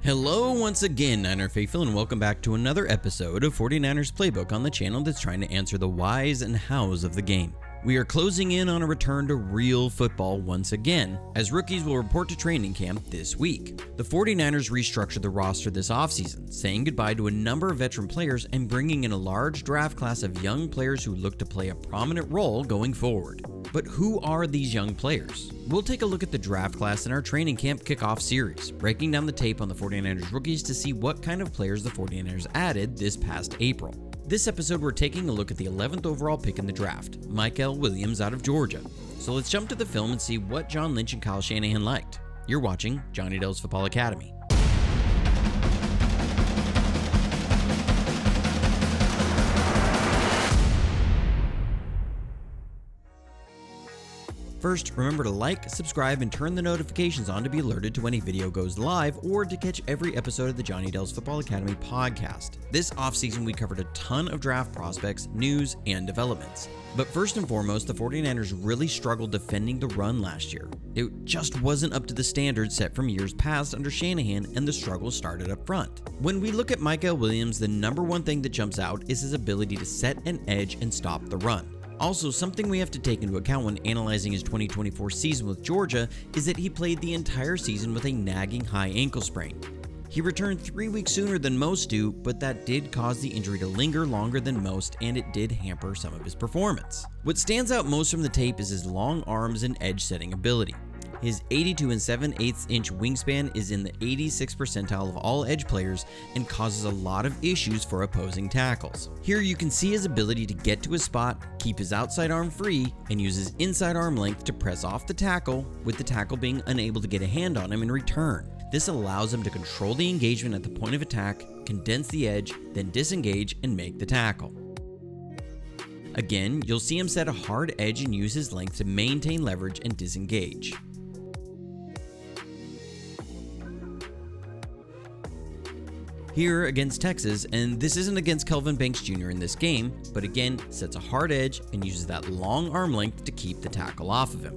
Hello once again, Niner Faithful, and welcome back to another episode of 49ers Playbook on the channel that's trying to answer the whys and hows of the game. We are closing in on a return to real football once again, as rookies will report to training camp this week. The 49ers restructured the roster this offseason, saying goodbye to a number of veteran players and bringing in a large draft class of young players who look to play a prominent role going forward. But who are these young players? We'll take a look at the draft class in our training camp kickoff series, breaking down the tape on the 49ers rookies to see what kind of players the 49ers added this past April. This episode, we're taking a look at the 11th overall pick in the draft, Mykel Williams out of Georgia. So let's jump to the film and see what John Lynch and Kyle Shanahan liked. You're watching Johnny Dell's Football Academy. First, remember to like, subscribe, and turn the notifications on to be alerted to when a video goes live or to catch every episode of the Johnny Dell's Football Academy podcast. This offseason, we covered a ton of draft prospects, news, and developments. But first and foremost, the 49ers really struggled defending the run last year. It just wasn't up to the standards set from years past under Shanahan, and the struggle started up front. When we look at Mykel Williams, the number one thing that jumps out is his ability to set an edge and stop the run. Also, something we have to take into account when analyzing his 2024 season with Georgia is that he played the entire season with a nagging high ankle sprain. He returned 3 weeks sooner than most do, but that did cause the injury to linger longer than most, and it did hamper some of his performance. What stands out most from the tape is his long arms and edge-setting ability. His 82 7/8 inch wingspan is in the 86th percentile of all edge players and causes a lot of issues for opposing tackles. Here you can see his ability to get to his spot, keep his outside arm free, and use his inside arm length to press off the tackle, with the tackle being unable to get a hand on him in return. This allows him to control the engagement at the point of attack, condense the edge, then disengage and make the tackle. Again, you'll see him set a hard edge and use his length to maintain leverage and disengage. Here against Texas, and this isn't against Kelvin Banks Jr. in this game, but again, sets a hard edge and uses that long arm length to keep the tackle off of him.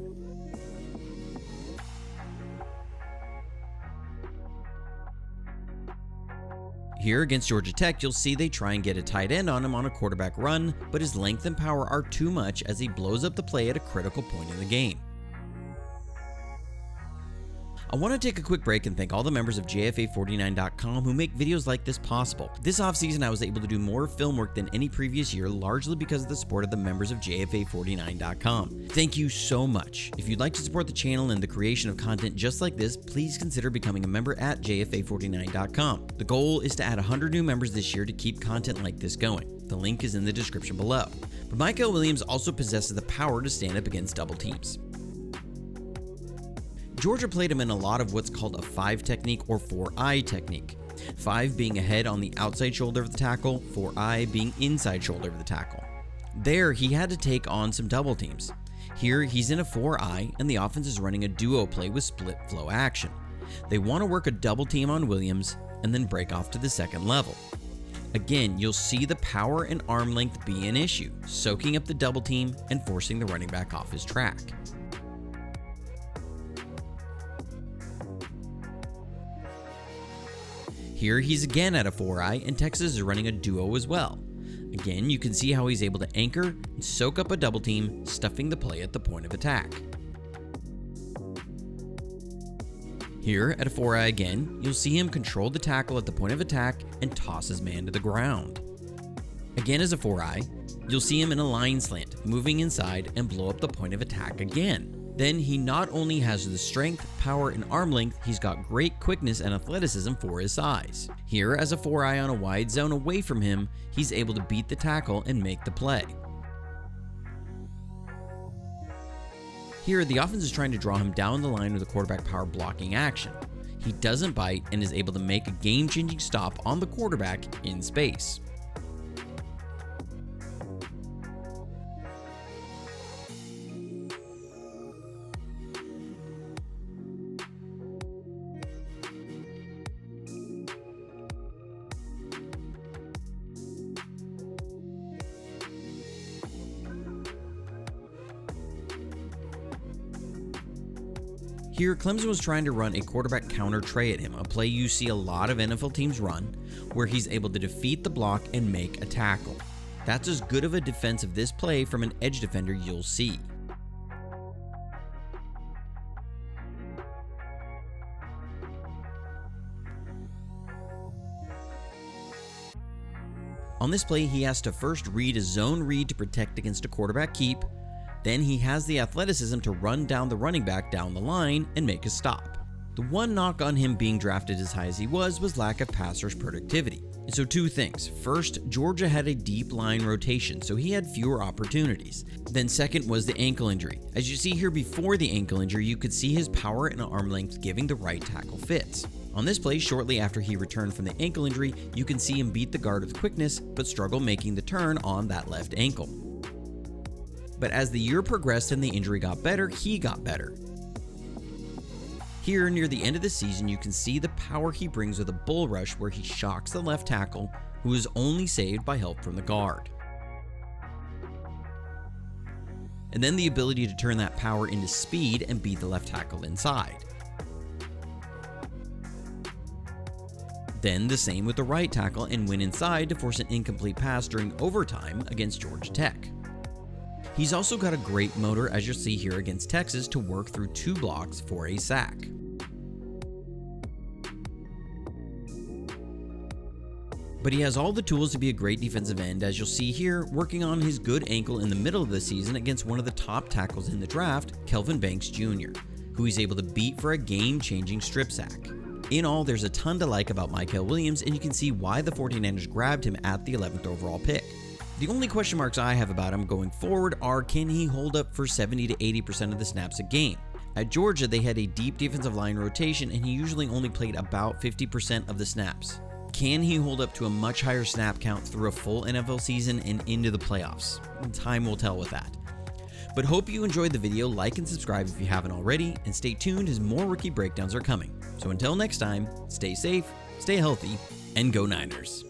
Here against Georgia Tech, you'll see they try and get a tight end on him on a quarterback run, but his length and power are too much as he blows up the play at a critical point in the game. I want to take a quick break and thank all the members of JFA49.com who make videos like this possible. This offseason, I was able to do more film work than any previous year, largely because of the support of the members of JFA49.com. Thank you so much. If you'd like to support the channel and the creation of content just like this, please consider becoming a member at JFA49.com. The goal is to add 100 new members this year to keep content like this going. The link is in the description below. But Mykel Williams also possesses the power to stand up against double teams. Georgia played him in a lot of what's called a 5 technique or 4-eye technique. 5 being ahead on the outside shoulder of the tackle, 4-eye being inside shoulder of the tackle. There, he had to take on some double teams. Here, he's in a 4-eye, and the offense is running a duo play with split flow action. They want to work a double team on Williams and then break off to the second level. Again, you'll see the power and arm length be an issue, soaking up the double team and forcing the running back off his track. Here he's again at a 4-eye, and Texas is running a duo as well. Again, you can see how he's able to anchor and soak up a double team, stuffing the play at the point of attack. Here at a 4-eye again, you'll see him control the tackle at the point of attack and toss his man to the ground. Again as a 4-eye, you'll see him in a line slant, moving inside and blow up the point of attack again. Then he not only has the strength, power, and arm length, he's got great quickness and athleticism for his size. Here, as a 4-eye on a wide zone away from him, he's able to beat the tackle and make the play. Here, the offense is trying to draw him down the line with a quarterback power blocking action. He doesn't bite and is able to make a game-changing stop on the quarterback in space. Here, Clemson was trying to run a quarterback counter tray at him, a play you see a lot of NFL teams run, where he's able to defeat the block and make a tackle. That's as good of a defense of this play from an edge defender you'll see. On this play, he has to first read a zone read to protect against a quarterback keep. Then he has the athleticism to run down the running back down the line and make a stop. The one knock on him being drafted as high as he was lack of pass rush productivity. And so two things. First, Georgia had a deep line rotation, so he had fewer opportunities. Then second was the ankle injury. As you see here before the ankle injury, you could see his power and arm length giving the right tackle fits. On this play, shortly after he returned from the ankle injury, you can see him beat the guard with quickness, but struggle making the turn on that left ankle. But as the year progressed and the injury got better, he got better. Here, near the end of the season, you can see the power he brings with a bull rush where he shocks the left tackle, who is only saved by help from the guard. And then the ability to turn that power into speed and beat the left tackle inside. Then the same with the right tackle and win inside to force an incomplete pass during overtime against Georgia Tech. He's also got a great motor, as you'll see here against Texas, to work through 2 blocks for a sack. But he has all the tools to be a great defensive end, as you'll see here, working on his good ankle in the middle of the season against one of the top tackles in the draft, Kelvin Banks Jr., who he's able to beat for a game-changing strip sack. In all, there's a ton to like about Mykel Williams, and you can see why the 49ers grabbed him at the 11th overall pick. The only question marks I have about him going forward are, can he hold up for 70 to 80% of the snaps a game? At Georgia, they had a deep defensive line rotation, and he usually only played about 50% of the snaps. Can he hold up to a much higher snap count through a full NFL season and into the playoffs? Time will tell with that. But hope you enjoyed the video, like and subscribe if you haven't already, and stay tuned as more rookie breakdowns are coming. So until next time, stay safe, stay healthy, and go Niners.